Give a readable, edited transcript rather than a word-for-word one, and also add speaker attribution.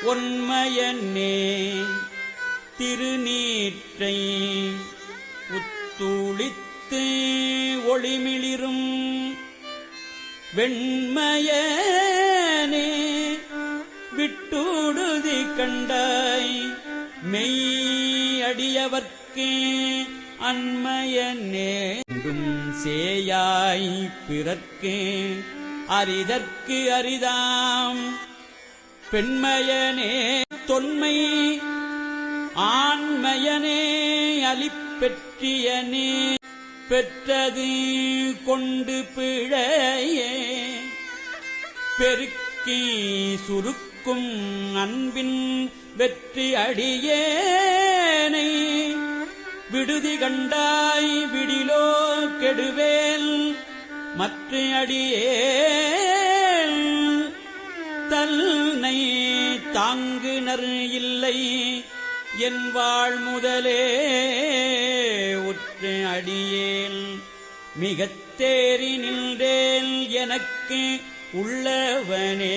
Speaker 1: ஒன்மையனே திருநீற்றை உத்துளித்து ஒளிமிளிரும் வெண்மையனே விட்டுடுதி கண்டாய் மெய்யடியவர்க்கே அன்மையனே சேயாய் பிறர்க்கே அரிதற்கு அரிதாம் பெண்மையனே தொன்மை ஆண்மையனே அலிப்பெற்றியனே பெற்றது கொண்டு பிழையே பெருக்கி சுருக்கும் அன்பின் வெற்றி அடியேனை விடுதி கண்டாய் விடிலோ கெடுவேல் மற்ற அடியேன் தன்னை தாங்குனர் இல்லை என் வாழ் முதலே உற்ற அடியேன் மிகத் தேறி நின்றேன் எனக்கு உள்ளவனே.